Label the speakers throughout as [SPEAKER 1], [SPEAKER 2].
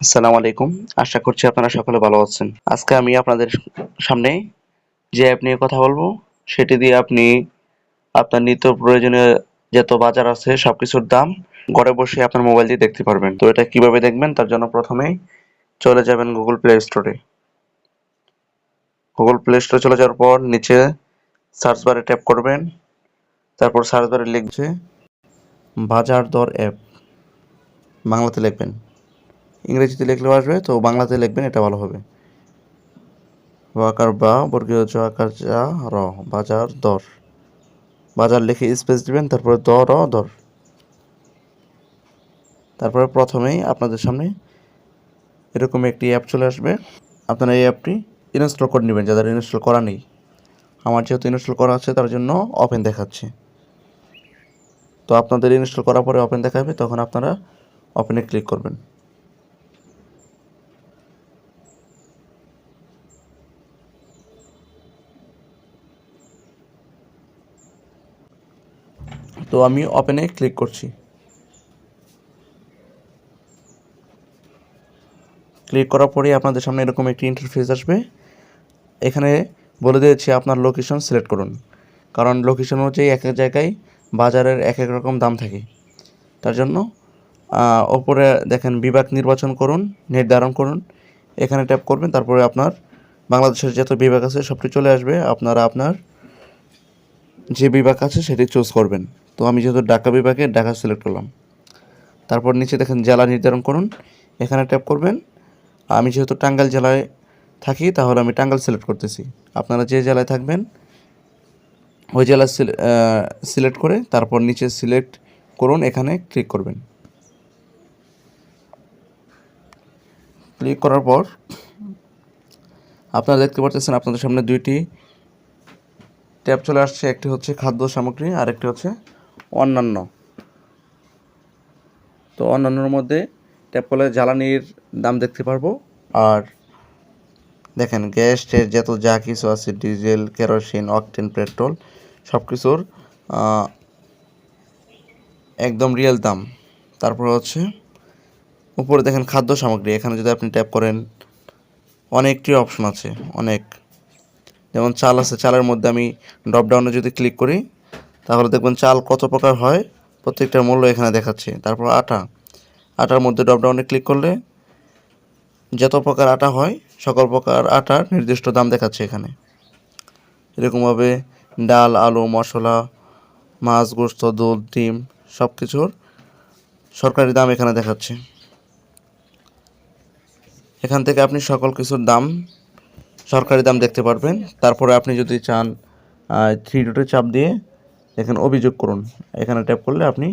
[SPEAKER 1] আসসালামু আলাইকুম। আশা করছি আপনারা সকলে ভালো আছেন। আজকে আমি আপনাদের সামনে যে অ্যাপ নিয়ে কথা বলবো, সেটি দিয়ে আপনি আপনার নিত্য প্রয়োজনীয় যত বাজার আছে সবকিছুর দাম ঘরে বসে আপনার মোবাইল দিয়ে দেখতে পারবেন। তো এটা কিভাবে দেখবেন? তার জন্য প্রথমেই চলে যাবেন গুগল প্লে স্টোরে। গুগল প্লে স্টোরে চলে যাওয়ার পর নিচে সার্চ বারে ট্যাপ করবেন। তারপর সার্চ বারে লিখছে বাজার দর অ্যাপ। বাংলাতে লিখবেন। ইংরেজিতে লিখলেও আসবে, তো বাংলাতে লিখবেন, এটা ভালো হবে। ওয়াকার বা বর্গীয় জ আকার যা র বাজার দর। বাজার লিখে স্পেস দিবেন, তারপরে দর। তারপরে প্রথমেই আপনাদের সামনে এরকম একটি অ্যাপ চলে আসবে। আপনারা এই অ্যাপটি ইনস্টল করে নেবেন যাদের ইনস্টল করা নেই। আমার যেহেতু ইনস্টল করা আছে তার জন্য ওপেন দেখাচ্ছে। তো আপনাদের ইনস্টল করার পরে ওপেন দেখাবে, তখন আপনারা ওপেনে ক্লিক করবেন। তো আমি ওপেনে ক্লিক করছি। ক্লিক করার পরেই আপনাদের সামনে এরকম একটি ইন্টারফেস আসবে। এখানে বলে দিয়েছি আপনার লোকেশন সিলেক্ট করুন, কারণ লোকেশন অনুযায়ী এক এক জায়গায় বাজারের এক এক রকম দাম থাকে। তার জন্য ওপরে দেখেন বিভাগ নির্বাচন করুন, নির্ধারণ করুন, এখানে ট্যাপ করবেন। তারপরে আপনার বাংলাদেশের যত বিভাগ আছে সবটি চলে আসবে। আপনারা আপনার যে বিভাগ আছে সেটি চুজ করবেন। তো আমি যেহেতু ঢাকা বিভাগে ঢাকা সিলেক্ট করলাম। তারপর নিচে দেখেন জেলা নির্ধারণ করুন, এখানে ট্যাপ করবেন। আমি যেহেতু টাঙ্গাইল জেলায় থাকি তাহলে আমি টাঙ্গাইল সিলেক্ট করতেছি। আপনারা যে জেলায় থাকবেন ওই জেলা সিলেক্ট করে তারপর নিচে সিলেক্ট করুন, এখানে ক্লিক করবেন। ক্লিক করার পর আপনারা দেখতে পাচ্ছেন আপনাদের সামনে দুইটি ট্যাব চলে আসছে। একটি হচ্ছে খাদ্য সামগ্রী আর একটি হচ্ছে অন্যান্য। তো অন্যান্যর মধ্যে ট্যাপ করলে জ্বালানির দাম দেখতে পারবো। আর দেখেন গ্যাসের যা কিছু আছে, ডিজেল, কেরোসিন, অকটেন, পেট্রোল, সব কিছুর একদম রিয়েল দাম। তারপর হচ্ছে উপরে দেখেন খাদ্য সামগ্রী, এখানে যদি আপনি ট্যাপ করেন অনেকটি অপশন আছে, অনেক। যেমন চাল আছে, চালের মধ্যে আমি ড্রপডাউনে যদি ক্লিক করি তাহলে দেখবেন চাল কত প্রকার হয় প্রত্যেকটার মূল্য এখানে দেখাচ্ছে। তারপর আটার মধ্যে ড্রপডাউনে ক্লিক করলে যত প্রকার আটা হয় সকল প্রকার আটার নির্দিষ্ট দাম দেখাচ্ছে এখানে। এরকমভাবে ডাল, আলু, মশলা, মাছ, গোশত, দুধ, ডিম সব কিছুর সরকারি দাম এখানে দেখাচ্ছে। এখান থেকে আপনি সকল কিছুর দাম, সরকারি দাম দেখতে পারবেন। তারপরে আপনি যদি চান থ্রি ডটে চাপ দিয়ে এখানে অভিযোগ করুন, এখানে ট্যাপ করলে আপনি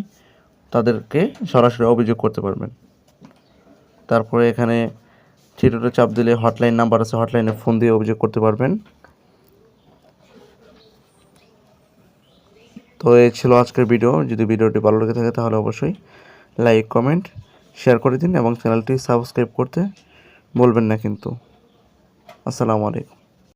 [SPEAKER 1] তাদেরকে সরাসরি অভিযোগ করতে পারবেন। তারপরে এখানে থ্রি ডটে চাপ দিলে হটলাইন নাম্বার আছে, হটলাইনে ফোন দিয়ে অভিযোগ করতে পারবেন। তো এই ছিল আজকের ভিডিও। যদি ভিডিওটি ভালো লেগে থাকে তাহলে অবশ্যই লাইক, কমেন্ট, শেয়ার করে দিন এবং চ্যানেলটি সাবস্ক্রাইব করতে বলবেন না কিন্তু। আসসালামু আলাইকুম।